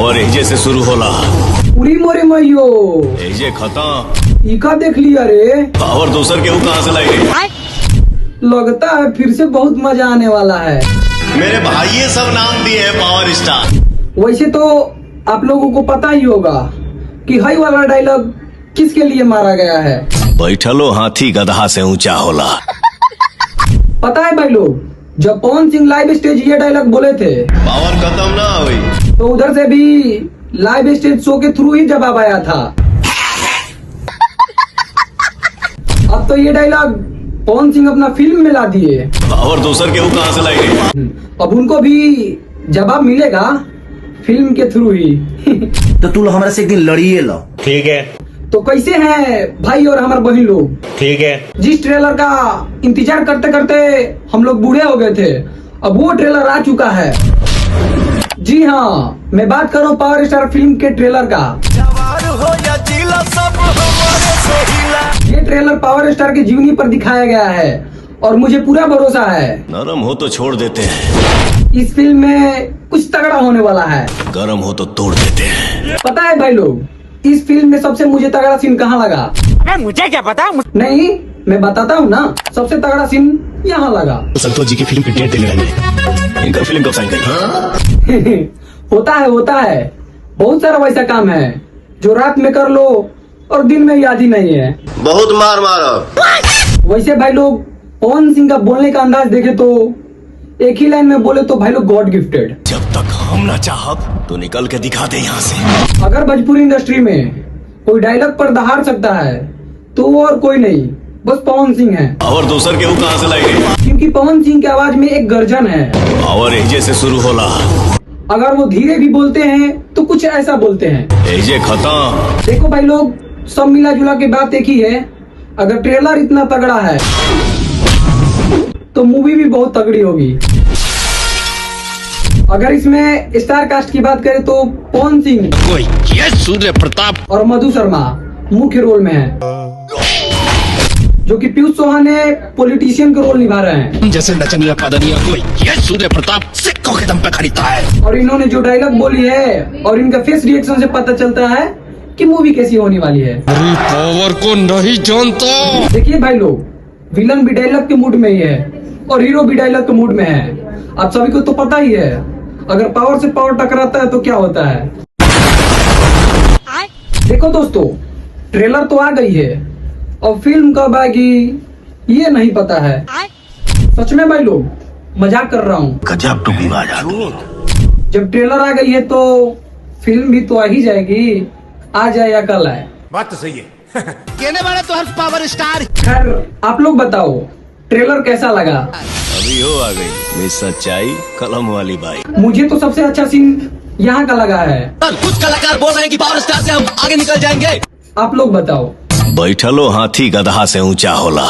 Power एजे से शुरू होला। पूरी मोरे मैयो एजे खत्म। इका देख लिया रे। पावर दूसर के कहाँ से लाए? लगता है फिर से बहुत मजा आने वाला है। मेरे भाई ये सब नाम दिए हैं पावर स्टार। वैसे तो आप लोगों को पता ही होगा कि हाई वाला डायलॉग किसके लिए मारा गया है। बैठलो हाथी गधा से ऊंचा होला। पता है भाई लोग, जब पवन सिंह लाइव स्टेज ये डायलॉग बोले थे पावर खत्म ना हुई तो उधर से भी लाइव स्टेज शो के थ्रू ही जवाब आया था। अब तो ये डायलॉग पवन सिंह अपना फिल्म में ला दिए। पावर दूसर के कहाँ से लाए? अब उनको भी जवाब मिलेगा फिल्म के थ्रू ही। तो तू हमारे से एक दिन लड़िए लो। ठीक है। तो कैसे हैं भाई और हमारे बहन लोग? ठीक है। जिस ट्रेलर का इंतजार करते करते हम लोग बूढ़े हो गए थे, अब वो ट्रेलर आ चुका है। जी हाँ, मैं बात कर रहा हूँ पावर स्टार फिल्म के ट्रेलर का। ये ट्रेलर पावर स्टार की जीवनी पर दिखाया गया है और मुझे पूरा भरोसा है नरम हो तो छोड़ देते हैं, इस फिल्म में कुछ तगड़ा होने वाला है। गरम हो तो तोड़ देते हैं। पता है भाई लोग, इस फिल्म में सबसे मुझे तगड़ा सीन कहाँ लगा? अबे मुझे क्या पता। नहीं, मैं बताता हूँ ना। सबसे तगड़ा सीन यहाँ लगा। संतोष जी की फिल्म की डेट देने लगे। इनका फिल्म कब साइन करेंगे? होता है बहुत सारा वैसा काम है जो रात में कर लो और दिन में याद ही नहीं है। बहुत मार मारो। वैसे भाई लोग, पवन सिंह का बोलने का अंदाज देखे तो एक ही लाइन में बोले तो भाई लोग गॉड गिफ्टेड। जब तक हम ना चाहब तो निकल के दिखा दे यहाँ से। अगर भोजपुरी इंडस्ट्री में कोई डायलॉग पर दहाड़ सकता है तो वो और कोई नहीं, बस पवन सिंह है। पावर दूसर के कहाँ से लाए? क्योंकि पवन सिंह की आवाज में एक गर्जन है। पावर एजे से शुरू होला। अगर वो धीरे भी बोलते हैं तो कुछ ऐसा बोलते हैं। एजे खत्म। देखो भाई लोग, सब मिला जुला के बात एक ही है। अगर ट्रेलर इतना तगड़ा है तो मूवी भी बहुत तगड़ी होगी। अगर इसमें स्टार कास्ट की बात करें तो पवन सिंह, सूर्य प्रताप और मधु शर्मा मुख्य रोल में है, जो कि पीयूष चौहान पॉलिटिशियन का रोल निभा रहे हैं। जैसे नचनिया पदनिया कोई ये सूर्य प्रताप सिक्कों के दम पे खरीदता है। और इन्होंने जो डायलॉग बोली है और इनका फेस रिएक्शन से पता चलता है कि मूवी कैसी होने वाली है। अरे पावर को नहीं जानता। देखिए भाई लोग, विलन भी डायलॉग के मूड में ही है और हीरो भी डायलॉग के मूड में है। आप सभी को तो पता ही है, अगर पावर से पावर टकराता है तो क्या होता है। देखो दोस्तों, ट्रेलर तो आ गई है और फिल्म कब आएगी ये नहीं पता है। सच में भाई लोग, मजाक कर रहा हूँ। गजब टू विवाद। जब ट्रेलर आ गई है तो फिल्म भी तो आ ही जाएगी, आ जाए या कल आए। बात तो सही है। कहने वाला तो हर पावर स्टार। खैर आप लोग बताओ, ट्रेलर कैसा लगा? अभी हो आ गई मिस सच्चाई कलम वाली बाई। मुझे तो सबसे अच्छा सीन यहाँ का लगा है। कुछ कलाकार बोल रहे हैं कि पावर स्टार से हम आगे निकल जाएंगे। आप लोग बताओ। बैठलो हाथी गधा से ऊंचा होला।